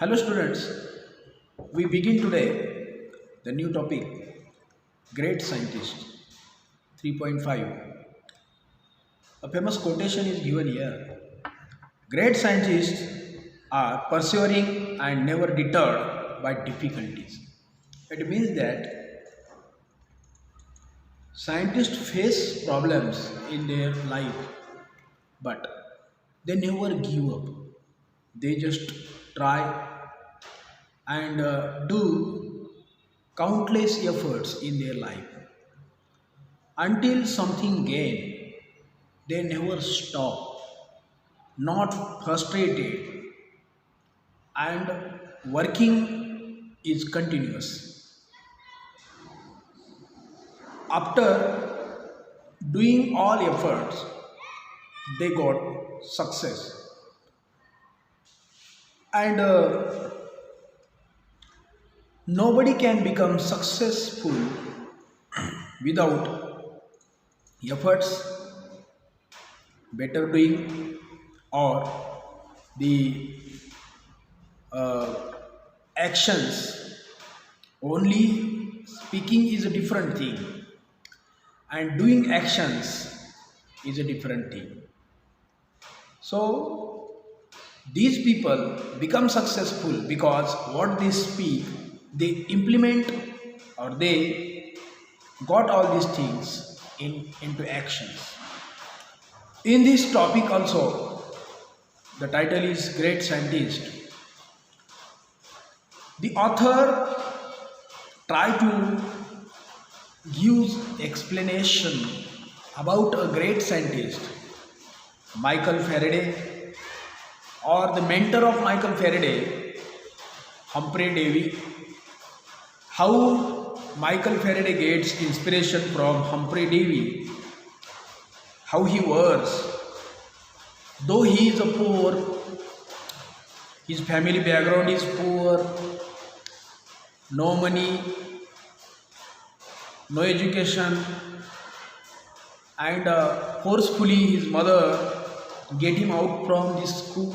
Hello students, we begin today the new topic Great Scientist 3.5. A famous quotation is given here. Great scientists are persevering and never deterred by difficulties. It means that scientists face problems in their life but they never give up. They just try and do countless efforts in their life until something gain. They never stop, not frustrated, and working is continuous. After doing all efforts, they got success. And nobody can become successful without efforts, better doing, or the uh, actions. Only speaking is a different thing, and doing actions is a different thing. So, these people become successful because what they speak, they implement or they got all these things into actions. In this topic also, the title is Great Scientist. The author try to give explanation about a great scientist, Michael Faraday, or the mentor of Michael Faraday, Humphrey Davy. How Michael Faraday gets inspiration from Humphrey Davy, how he works. Though he is a poor, his family background is poor, no money, no education, and forcefully his mother get him out from this school,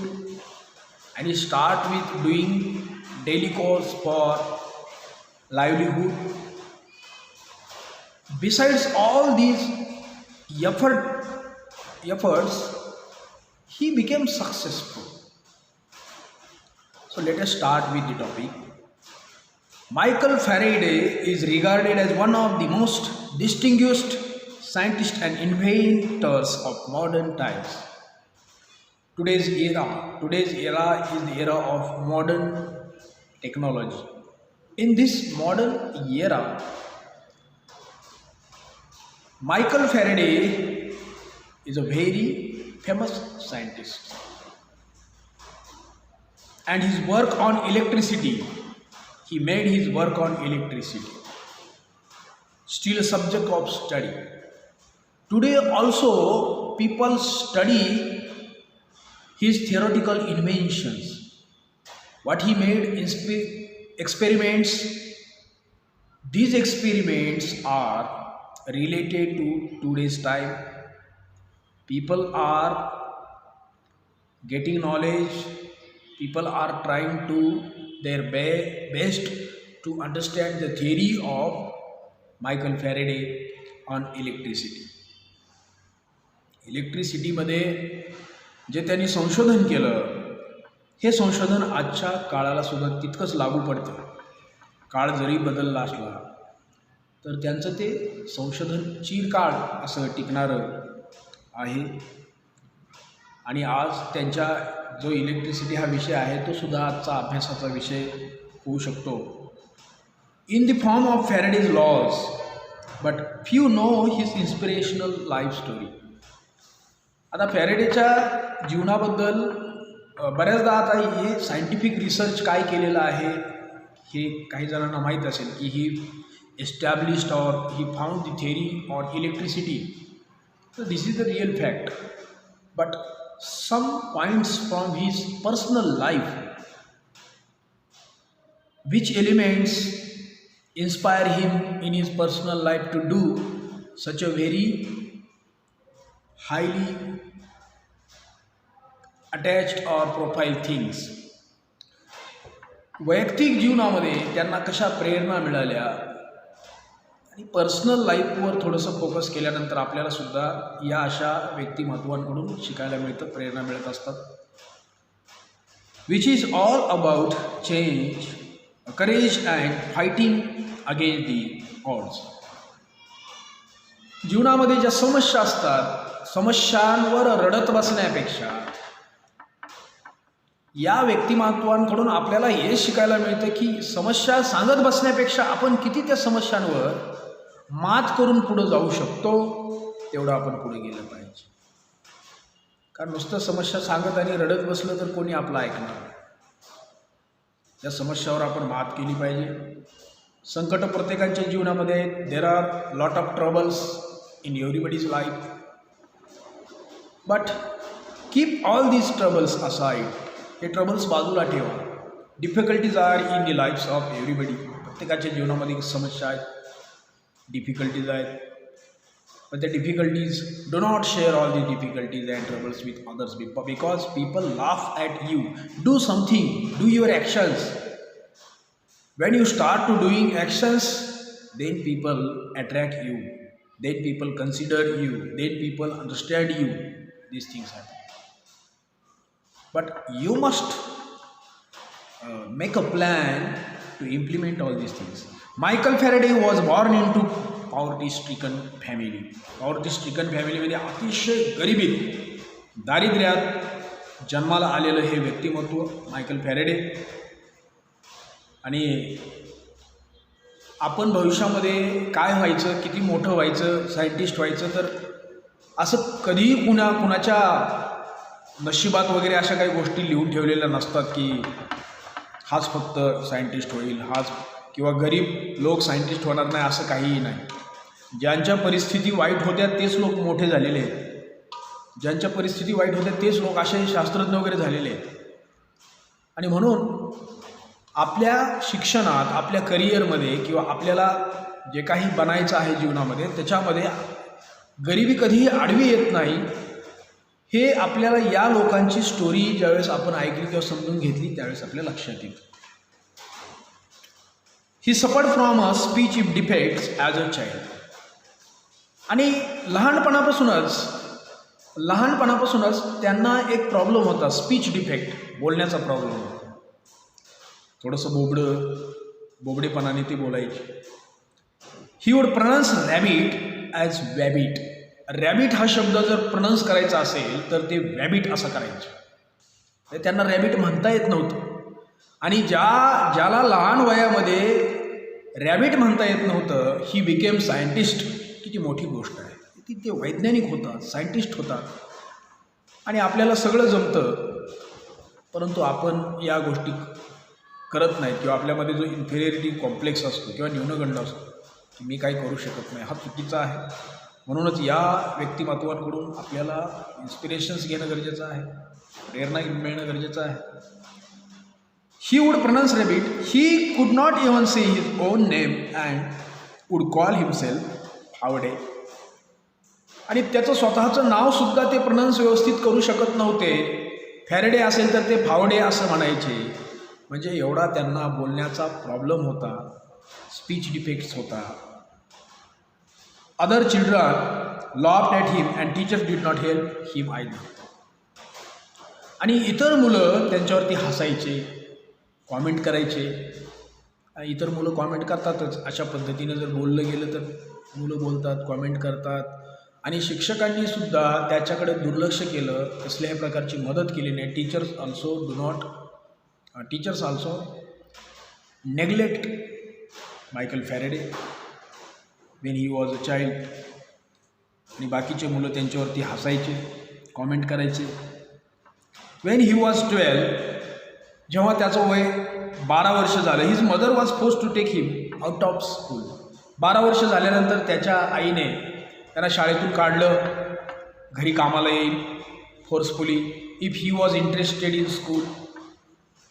and he start with doing daily course for livelihood. Besides all these efforts, he became successful. So let us start with the topic. Michael Faraday is regarded as one of the most distinguished scientists and inventors of modern times. Today's era is the era of modern technology. In this modern era, Michael Faraday is a very famous scientist, and his work on electricity, he made his work on electricity still a subject of study. Today also people study his theoretical inventions, what he made experiments. These experiments are related to today's time. People are getting knowledge, people are trying to their best to understand the theory of Michael Faraday on electricity. इलेक्ट्रिसिटीमध्ये जे त्यांनी संशोधन केलं, हे संशोधन आजच्या काळाला सुद्धा तितकंच लागू पडतं. काळ जरी बदलला असला तर त्यांचं ते संशोधन चिरकाळ असं टिकणारं आहे. आणि आज त्यांच्या जो इलेक्ट्रिसिटी हा विषय आहे तो सुद्धा आजचा अभ्यासाचा विषय होऊ शकतो. In the form of Faraday's laws, but few know his inspirational life story. आता फॅरेडेच्या जीवनाबद्दल बऱ्याचदा आता हे सायंटिफिक रिसर्च काय केलेलं आहे हे काही जणांना माहीत असेल की ही एस्टॅब्लिश्ड और he found the theory on electricity. So this is the real fact, but some points from his personal life, which elements inspire him in his personal life to do such a very highly attached or profile things. वैयक्तिक जीवनामध्ये त्यांना कशा प्रेरणा मिळाल्या आणि personal लाईफवर थोडंसं focus केल्यानंतर आपल्याला सुद्धा या अशा व्यक्तिमत्वांकडून शिकायला मिळतं, प्रेरणा मिळत असतात. Which is all about change, courage and fighting against the odds. जीवनामध्ये ज्या समस्या असतात, समस्यांवर रडत बसण्यापेक्षा या व्यक्तिमत्वांकडून आपल्याला हे शिकायला मिळतं की समस्या सांगत बसण्यापेक्षा आपण किती त्या समस्यांवर मात करून पुढं जाऊ शकतो, तेवढं आपण पुढे गेलं पाहिजे. कारण नुसतं समस्या सांगत आणि रडत बसलं तर कोणी आपलं ऐकणार नाही. त्या समस्यावर आपण मात केली पाहिजे. संकट प्रत्येकाच्या जीवनामध्ये आहेत. There are lot of troubles in everybody's life, but keep all these troubles aside. हे ट्रबल्स बाजूला ठेवा. Difficulties are in the lives of everybody. प्रत्येकाच्या जीवनामध्ये समस्या आहेत, डिफिकल्टीज आहेत. पण त्या difficulties, do not share all the difficulties and troubles with others because people laugh at you. Do something, do your actions. When you start to doing actions, then people attract you, then people consider you, then people understand you. These things happen. But you must make a plan to implement all these things. Michael Faraday was born into poverty-stricken family. Poverty-stricken family मध्ये अतिशय गरिबीत, दारिद्र्यात जन्माला आलेलं हे व्यक्तिमत्व Michael Faraday. आणि आपण भविष्यामध्ये काय व्हायचं, किती मोठं व्हायचं, सायंटिस्ट व्हायचं, तर असं कधीही कुणाच्या नशिबात वगैरे अशा काही गोष्टी लिहून ठेवलेल्या नसतात की हाच फक्त सायंटिस्ट होईल, हाच किंवा गरीब लोक सायंटिस्ट होणार नाही, असं काहीही नाही. ज्यांच्या परिस्थिती वाईट होत्या तेच लोक मोठे झालेले आहेत. ज्यांच्या परिस्थिती वाईट होत्या तेच लोक असे शास्त्रज्ञ वगैरे झालेले आहेत. आणि म्हणून आपल्या शिक्षणात, आपल्या करिअरमध्ये किंवा आपल्याला जे काही बनायचं आहे जीवनामध्ये, त्याच्यामध्ये गरिबी कधीही आडवी येत नाही. हे आपल्याला या लोकांची स्टोरी ज्यावेळेस आपण ऐकली किंवा समजून घेतली त्यावेळेस आपल्या लक्षात येतं. ही suffered from a speech defects as a child. आणि लहानपणापासूनच त्यांना एक प्रॉब्लेम होता, स्पीच डिफेक्ट, बोलण्याचा प्रॉब्लेम होता. थोडंसं बोबडेपणाने ते बोलायचे. He would pronounce rabbit as wabbit. Rabbit हा शब्द जर प्रनाउन्स करायचा असेल तर ते वॅबिट असं करायचं. त्यांना रॅबिट म्हणता येत नव्हतं. आणि ज्याला लहान वयामध्ये रॅबिट म्हणता येत नव्हतं, ही बिकेम सायंटिस्ट. किती मोठी गोष्ट आहे. ते वैज्ञानिक होतात, सायंटिस्ट होतात आणि आपल्याला सगळं जमतं, परंतु आपण या गोष्टी करत नाही किंवा आपल्यामध्ये जो इन्फेरियरिटी कॉम्प्लेक्स असतो किंवा न्यूनगंड असतो की मी काही करू शकत नाही, हा चुकीचा आहे. म्हणूनच या व्यक्तिमत्वांकडून आपल्याला इन्स्पिरेशन्स घेणं गरजेचं आहे, प्रेरणा मिळणं गरजेचं आहे. ही would pronounce rabbit. He could not even say his on name and would call himself फावडे. आणि त्याचं स्वतःचं नावसुद्धा ते प्रनाउन्स व्यवस्थित करू शकत नव्हते. फॅरेडे असेल तर ते फावडे असं म्हणायचे. म्हणजे एवढा त्यांना बोलण्याचा प्रॉब्लेम होता, स्पीच डिफेक्ट्स होता. Other children laughed at him and teachers did not help him either. आणि इतर मुलं त्यांच्यावरती हसायचे, कॉमेंट करायचे. इतर मुलं कॉमेंट करतातच. अशा पद्धतीनं जर बोललं गेलं तर मुलं बोलतात, कॉमेंट करतात. आणि शिक्षकांनी सुद्धा त्याच्याकडे दुर्लक्ष केलं, कसल्याही प्रकारची मदत केली नाही. Teachers also neglect Michael Faraday when he was a child. आणि बाकीचे मुलं त्यांच्यावरती हसायचे, कॉमेंट करायचे. वेन ही वॉज 12, जेव्हा त्याचं वय 12 वर्ष झालं, his mother was forced to take him out of school. 12 वर्ष झाल्यानंतर त्याच्या आईने त्यांना शाळेतून काढलं. घरी कामाला येईल forcefully. If he was interested in school,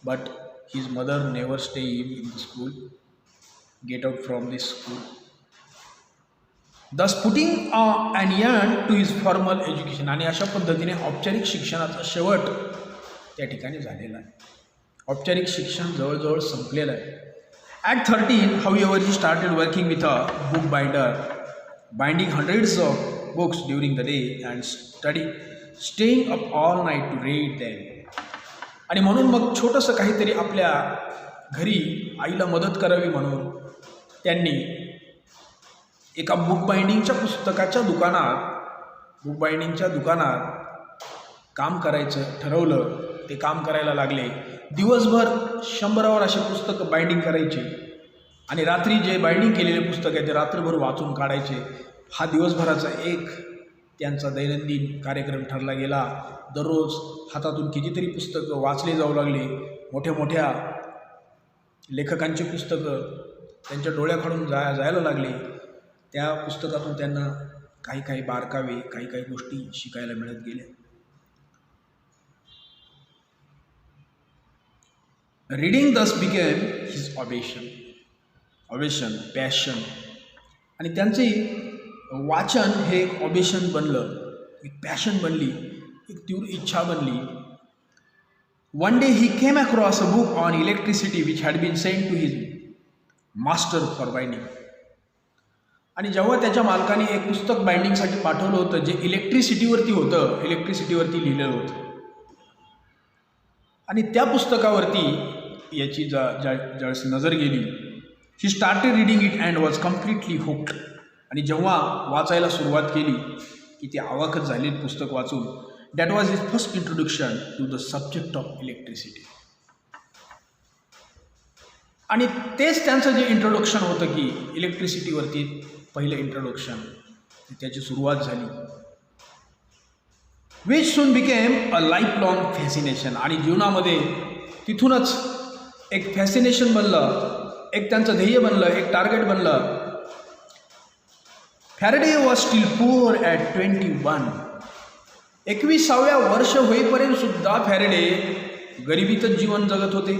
but his mother never stay him in the school, get out from this school, thus putting an end to his formal education. आणि अशा पद्धतीने औपचारिक शिक्षणाचा शेवट त्या ठिकाणी झालेला आहे. औपचारिक शिक्षण जवळजवळ संपलेलं आहे. At 13, however, he started working with a bookbinder, binding hundreds of books during the day and staying up all night to read them. आणि म्हणून मग छोटंसं काहीतरी आपल्या घरी आईला मदत करावी म्हणून त्यांनी एका बुक बाइंडिंगच्या दुकानात काम करायचं ठरवलं. ते काम करायला लागले. दिवसभर 100वर असे पुस्तकं बाइंडिंग करायचे आणि रात्री जे बाइंडिंग केलेले पुस्तक आहे ते रात्रभर वाचून काढायचे. हा दिवसभराचा एक त्यांचा दैनंदिन कार्यक्रम ठरला गेला. दररोज हातातून कितीतरी पुस्तकं वाचले जाऊ लागले. मोठ्या मोठ्या लेखकांची पुस्तकं त्यांच्या डोळ्याखालून जायला लागले. त्या पुस्तकातून त्यांना काही काही बारकावे, काही काही गोष्टी शिकायला मिळत गेल्या. Reading thus became his passion. आणि त्यांचे वाचन हे एक ऑबेशन बनलं, एक पॅशन बनली, एक तीव्र इच्छा बनली. One day he came across a book on electricity which had been sent to his master for binding. आणि जेव्हा त्याच्या मालकाने एक पुस्तक बाइंडिंगसाठी पाठवलं होतं जे इलेक्ट्रिसिटीवरती लिहिलेलं होतं, आणि त्या पुस्तकावरती याची ज्यावेळेस नजर गेली, he started reading it and was completely hooked. आणि जेव्हा वाचायला सुरुवात केली की ती अवाकच झाली पुस्तक वाचून. That was his first introduction to the subject of electricity. आणि तेच त्यांचं जे इंट्रोडक्शन होतं की इलेक्ट्रिसिटीवरती पहिलं इंट्रोडक्शन, त्याची सुरुवात झाली. Which soon became a life long fascination. आणि जीवनामध्ये तिथूनच एक फॅसिनेशन बनलं, एक त्यांचं ध्येय बनलं, एक टार्गेट बनलं. Faraday was still poor at 21. 21व्या वर्ष होईपर्यंत सुद्धा फॅरेडे गरिबीतच जीवन जगत होते.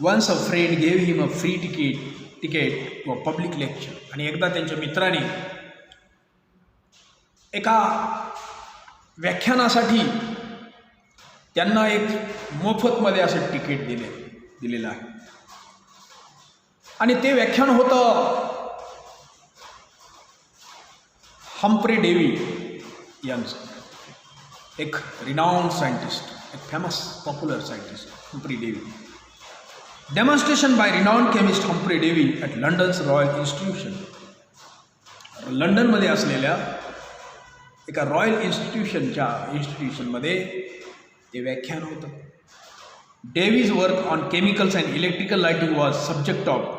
Once a friend gave him a free ticket to a public lecture. आणि एकदा त्यांच्या मित्राने एका व्याख्यानासाठी त्यांना एक मोफतमध्ये असं तिकीट दिलेलं आहे. आणि ते व्याख्यान होतं हम्फ्रे डेव्ही यांचं, एक रिनाउंड सायंटिस्ट, एक famous popular scientist Humphry Davy. Demonstration by renowned chemist Humphry Davy at London's Royal Institution. लंडनमध्ये असलेल्या एका रॉयल इन्स्टिट्यूशनमध्ये ते व्याख्यान होतं. Davy's work on chemicals and electrical lighting was subject of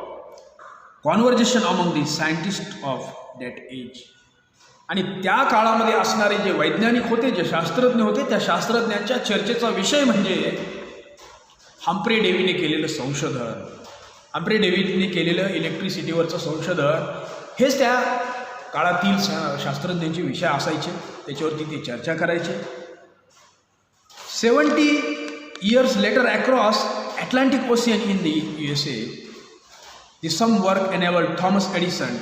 conversation among the scientist of that age. आणि त्या काळामध्ये असणारे जे वैज्ञानिक होते, जे शास्त्रज्ञ होते, त्या शास्त्रज्ञांच्या चर्चेचा विषय म्हणजे हम्फ्रे डेव्हीने केलेलं संशोधन, हम्फ्रे डेव्हीने केलेलं इलेक्ट्रिसिटीवरचं संशोधन. हेच त्या काळातील शास्त्रज्ञांचे विषय असायचे, त्याच्यावरती ते चर्चा करायचे. 70 years later, across Atlantic Ocean in the USA, the same work enabled Thomas Edison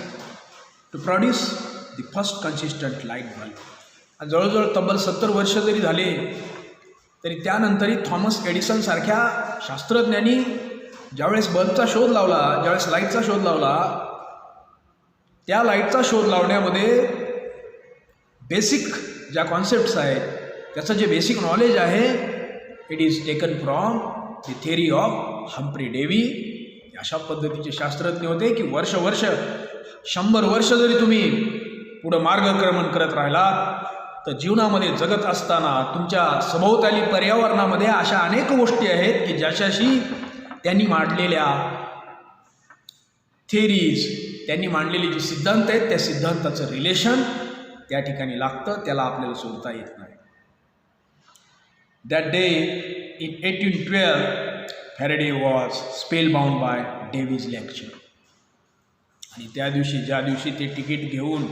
to produce the first consistent light bulb. जवळजवळ तब्बल 70 वर्ष जरी झाले तरी त्यानंतरही थॉमस एडिसन सारख्या शास्त्रज्ञांनी ज्यावेळेस बल्बचा शोध लावला, ज्यावेळेस लाईटचा शोध लावला, त्या लाईटचा शोध लावण्यामध्ये बेसिक ज्या कॉन्सेप्ट्स आहेत, त्याचं जे बेसिक नॉलेज आहे, it is taken from the theory of Humphrey Dewey. अशा पद्धतीचे शास्त्रज्ञ होते की वर्ष 100 वर्ष जरी तुम्ही पुढं मार्गक्रमण करत राहिलात तर जीवनामध्ये जगत असताना तुमच्या सभोवताली पर्यावरणामध्ये अशा अनेक गोष्टी आहेत की ज्याच्याशी त्यांनी मांडलेल्या थेरीज, त्यांनी मांडलेले जे सिद्धांत आहेत, त्या सिद्धांताचं रिलेशन त्या ठिकाणी लागतं, त्याला आपल्याला सोडता येत नाही. That day in 1812, Faraday was spellbound by Davy's lecture. आणि त्या दिवशी, ज्या दिवशी ते तिकीट घेऊन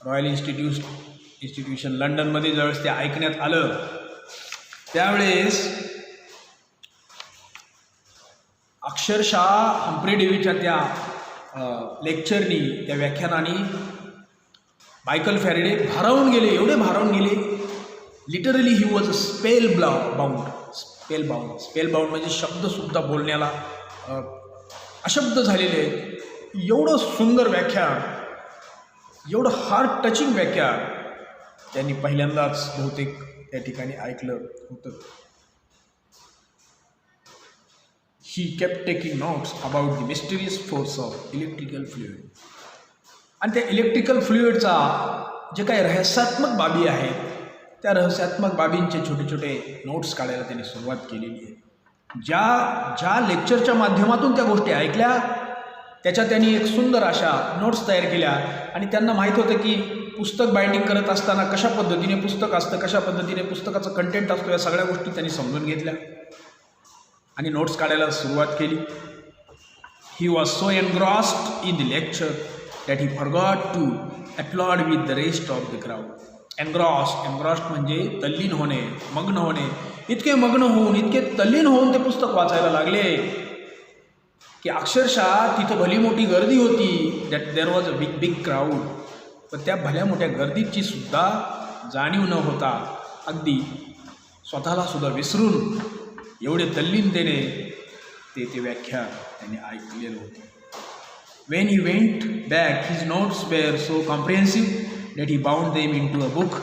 रॉयल इन्स्टिट्यूशन लंडनमध्ये ज्यावेळेस ते ऐकण्यात आलं, त्यावेळेस अक्षरशः हम्फ्रे डेव्हीच्या त्या लेक्चरनी, त्या व्याख्यानाने मायकल फॅरेडे भारावून गेले, एवढे भारावून गेले. Literally he was a spellbound. Spellbound म्हणजे शब्दसुद्धा बोलण्याला अशब्द झालेले आहेत. एवढं सुंदर व्याख्यान, एवढं हार्ट टचिंग व्याख्यान त्यांनी पहिल्यांदाच बहुतेक त्या ठिकाणी ऐकलं होतं. He kept taking notes about the mysterious force of electrical fluid. आणि त्या इलेक्ट्रिकल फ्लुइडचा जे काही रहस्यात्मक बाबी आहेत त्या रहस्यात्मक बाबींचे छोटे छोटे नोट्स काढायला त्यांनी सुरुवात केलेली आहे. ज्या लेक्चरच्या माध्यमातून त्या गोष्टी ऐकल्या त्याच्या त्यांनी एक सुंदर अशा नोट्स तयार केल्या. आणि त्यांना माहीत होतं की पुस्तक बाइंडिंग करत असताना कशा पद्धतीने पुस्तक असतं, कशा पद्धतीने पुस्तकाचं कंटेंट असतो, या सगळ्या गोष्टी त्यांनी समजून घेतल्या आणि नोट्स काढायला सुरुवात केली. He was so engrossed in the lecture that he forgot to upload with the rest of the crowd. Engrossed म्हणजे तल्लीन होणे, मग्न होणे. इतके मग्न होऊन, इतके तल्लीन होऊन ते पुस्तक वाचायला लागले की अक्षरशः तिथं भली मोठी गर्दी होती. That there was a big crowd. पण त्या भल्या मोठ्या गर्दीची सुद्धा जाणीव न होता अगदी स्वतःला सुद्धा विसरून एवढे तल्लीनतेने ते व्याख्यान त्यांनी ऐकलेलं होतं. When he went back his notes were so comprehensive that he bound them into a book,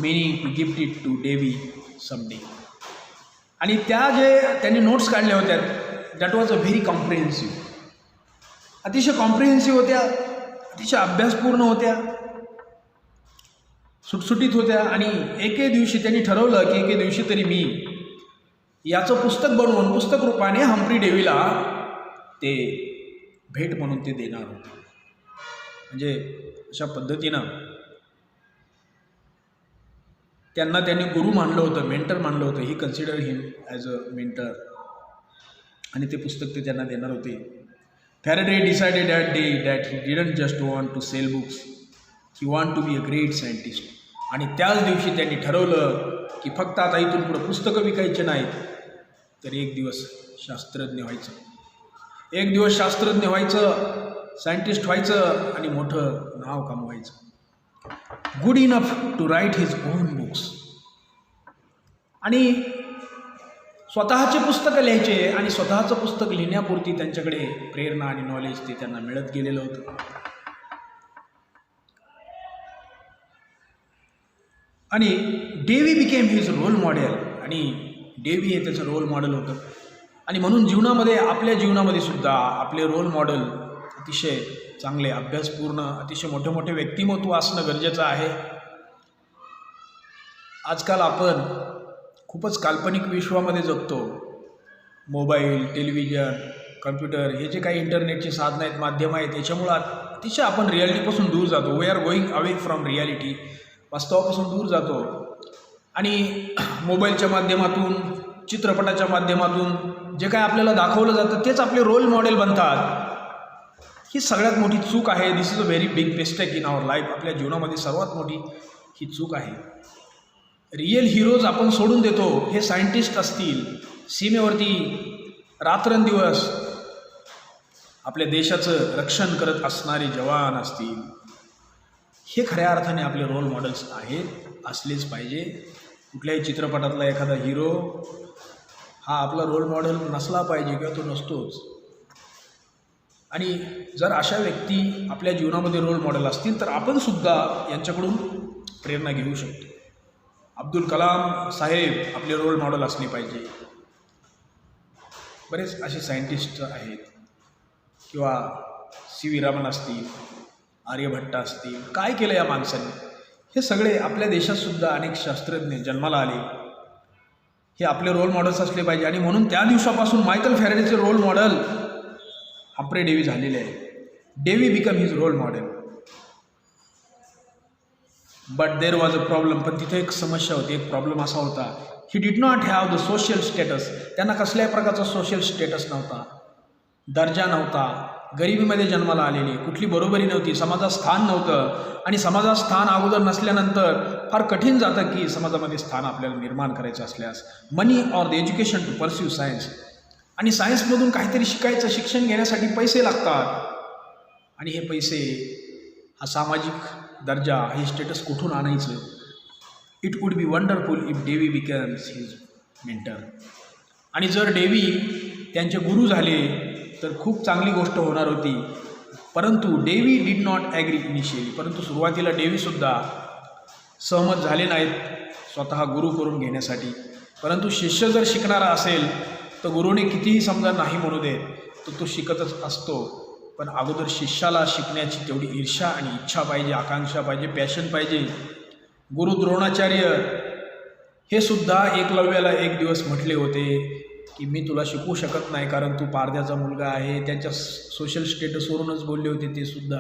meaning to gift it to Devi someday. आणि त्या जे त्यांनी नोट्स काढल्या होत्या that was a very comprehensive, अतिशय कॉम्प्रिहेन्सिव्ह होत्या, अतिशय अभ्यासपूर्ण होत्या, सुटसुटीत होत्या. आणि एके दिवशी त्यांनी ठरवलं की एके दिवशी तरी मी याचं पुस्तक बनवून पुस्तक रूपाने हम्फ्री डेव्हीला ते भेट म्हणून ते देणार होते. म्हणजे अशा पद्धतीनं त्यांना त्यांनी गुरु मानलं होतं, मेंटर मानलं होतं. He consider him as a mentor. आणि ते पुस्तक ते त्यांना देणार होते. Faraday decided that day that he didn't just want to sell books, he want to be a great scientist. आणि त्याच दिवशी त्यांनी ठरवलं की फक्त आता इथून पुढं पुस्तकं विकायचे नाहीत, तर एक दिवस शास्त्रज्ञ व्हायचं. एक दिवस शास्त्रज्ञ व्हायचं, सायंटिस्ट व्हायचं आणि मोठं नाव कमवायचं. Good enough to write his own books. आणि स्वतःचे पुस्तकं लिहायचे आणि स्वतःचं पुस्तक लिहिण्यापुरती त्यांच्याकडे प्रेरणा आणि नॉलेज ते त्यांना मिळत गेलेलं होतं. आणि Davy became his role model. आणि डेव्ही हे त्याचं रोल मॉडेल होतं. आणि म्हणून जीवनामध्ये, आपल्या जीवनामध्ये सुद्धा आपले रोल मॉडेल अतिशय चांगले, अभ्यासपूर्ण, अतिशय मोठे मोठे व्यक्तिमत्व असणं गरजेचं आहे. आजकाल आपण खूपच काल्पनिक विश्वामध्ये जगतो. मोबाईल, टेलिव्हिजन, कम्प्युटर हे जे काही इंटरनेटची साधनं आहेत, माध्यमं आहेत, याच्यामुळं अतिशय आपण रियालिटीपासून दूर जातो. We are going away from reality. वास्तवापासून दूर जातो. आणि मोबाईलच्या माध्यमातून, चित्रपटाच्या माध्यमातून जे काय आपल्याला दाखवलं जातं तेच आपले रोल मॉडेल बनतात. ही सगळ्यात मोठी चूक आहे. This is a very big mistake in our life. आपल्या जीवनामध्ये सर्वात मोठी ही चूक आहे. रिअल हिरोज आपण सोडून देतो. हे सायंटिस्ट असतील, सीमेवरती रात्रंदिवस आपल्या देशाचं रक्षण करत असणारे जवान असतील, हे खऱ्या अर्थाने आपले रोल मॉडेल्स आहेत, असलेच पाहिजे. कुठल्याही चित्रपटातला एखादा हिरो हा आपला रोल मॉडेल नसला पाहिजे किंवा तो नसतोच. आणि जर अशा व्यक्ती आपल्या जीवनामध्ये रोल मॉडेल असतील तर आपण सुद्धा यांच्याकडून प्रेरणा घेऊ शकतो. अब्दुल कलाम साहेब आपले रोल मॉडेल असले पाहिजे. बरेच असे सायंटिस्ट आहेत, किंवा सी व्ही रामन असतील, आर्यभट्ट असतील. काय केलं या माणसांनी? हे सगळे आपल्या देशातसुद्धा अनेक शास्त्रज्ञ जन्माला आले. हे आपले रोल मॉडेल्स असले पाहिजे. आणि म्हणून त्या दिवसापासून मायकल फॅरेडेचे रोल मॉडेल हम्फ्रे डेव्ही झालेले आहे. Davy become his role model. But there was a problem. पण तिथे एक समस्या होती, एक प्रॉब्लेम असा होता. He did not have the social status. त्यांना कसल्याही प्रकारचा सोशल स्टेटस नव्हता, दर्जा नव्हता, गरिबीमध्ये जन्माला आलेली, कुठली बरोबरी नव्हती, समाजात स्थान नव्हतं. आणि समाजात स्थान अगोदर नसल्यानंतर फार कठीण जातं की समाजामध्ये स्थान आपल्याला निर्माण करायचं असल्यास money or the education to pursue science. आणि सायन्समधून काहीतरी शिकायचं, शिक्षण घेण्यासाठी पैसे लागतात. आणि हे पैसे, हा सामाजिक दर्जा, हे स्टेटस कुठून आणायचं? It would be wonderful if Dewey becomes his mentor. आणि जर देवी त्यांचे गुरु झाले तर खूप चांगली गोष्ट होणार होती. परंतु देवी डिड नॉट ॲग्री इनिशियली. परंतु सुरुवातीला देवीसुद्धा सहमत झाले नाहीत स्वतः गुरु करून घेण्यासाठी. परंतु शिष्य जर शिकणारा असेल तर गुरुने कितीही समजा नाही म्हणू दे तर तो शिकतच असतो. पण अगोदर शिष्याला शिकण्याची तेवढी ईर्ष्या आणि इच्छा पाहिजे, आकांक्षा पाहिजे, पॅशन पाहिजे. गुरु द्रोणाचार्य हे सुद्धा एकलव्याला एक दिवस म्हटले होते की मी तुला शिकवू शकत नाही कारण तू पारध्याचा मुलगा आहे. त्यांच्या सोशल स्टेटसवरूनच बोलले होते ते सुद्धा.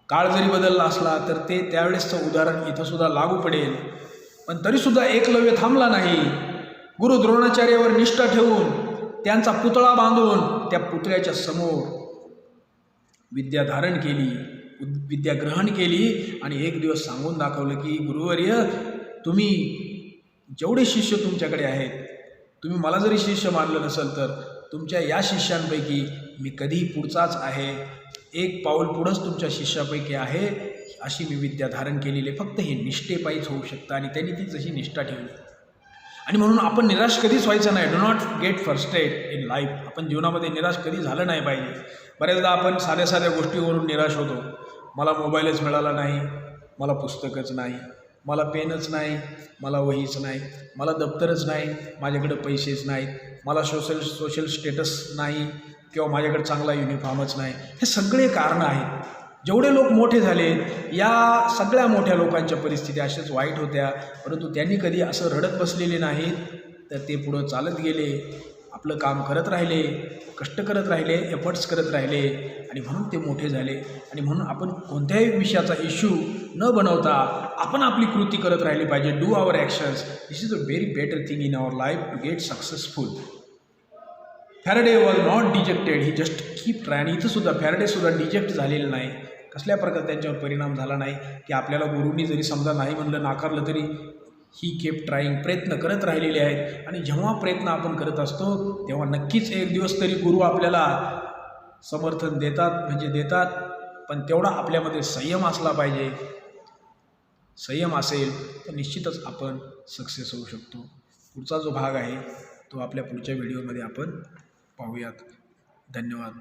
काळ जरी बदलला असला तर ते त्यावेळेसचं उदाहरण इथंसुद्धा लागू पडेल. पण तरीसुद्धा एकलव्य थांबला नाही. गुरु द्रोणाचार्यावर निष्ठा ठेवून त्यांचा पुतळा बांधून त्या पुतळ्याच्या समोर विद्या धारण केली, विद्या ग्रहण केली आणि एक दिवस सांगून दाखवलं की गुरुवर्य, तुम्ही जेवढे शिष्य तुमच्याकडे आहेत, तुम्ही मला जरी शिष्य मानलं नसेल तर तुमच्या या शिष्यांपैकी मी कधीही पुढचाच आहे, एक पाऊल पुढंच तुमच्या शिष्यापैकी आहे, अशी मी विद्या धारण केलेली. फक्त हे निष्ठेपायीच होऊ शकतं. आणि त्यांनी ती जशी निष्ठा ठेवली. आणि म्हणून आपण निराश कधीच व्हायचं नाही. Do not gate frustrate in life. आपण जीवनामध्ये निराश कधी झालं नाही पाहिजे. बऱ्याचदा आपण साध्या साध्या गोष्टीवरून निराश होतो. मला मोबाईलच मिळाला नाही, मला पुस्तकच नाही, मला पेनच नाही, मला वहीच नाही, मला दप्तरच नाही, माझ्याकडे पैसेच नाहीत, मला सोशल स्टेटस नाही किंवा माझ्याकडे चांगला युनिफॉर्मच नाही. हे सगळे कारणं आहेत. जेवढे लोक मोठे झाले या सगळ्या मोठ्या लोकांच्या परिस्थिती अशाच वाईट होत्या. परंतु त्यांनी कधी असं रडत बसलेले नाहीत. तर ते पुढं चालत गेले, आपलं काम करत राहिले, कष्ट करत राहिले, एफर्ट्स करत राहिले आणि म्हणून ते मोठे झाले. आणि म्हणून आपण कोणत्याही विषयाचा इश्यू न बनवता आपण आपली कृती करत राहिली पाहिजे. Do our actions. This is a very better thing in our life to get successful. Faraday was not dejected, he just keep try. आणि इथंसुद्धा फॅरेडेसुद्धा डिजेक्ट झालेलं नाही. कसल्या प्रकारे त्यांच्यावर परिणाम झाला नाही की आपल्याला गुरुंनी जरी समजा नाही म्हणलं, नाकारलं, तरी ही केप ट्राईंग, प्रयत्न करत राहिलेले आहेत. आणि जेव्हा प्रयत्न आपण करत असतो तेव्हा नक्कीच एक दिवस तरी गुरु आपल्याला समर्थन देतात, म्हणजे देतात. पण तेवढा आपल्यामध्ये संयम असला पाहिजे. संयम असेल तर निश्चितच आपण सक्सेस होऊ शकतो. पुढचा जो भाग आहे तो आपल्या पुढच्या व्हिडिओमध्ये आपण पाहूयात. धन्यवाद.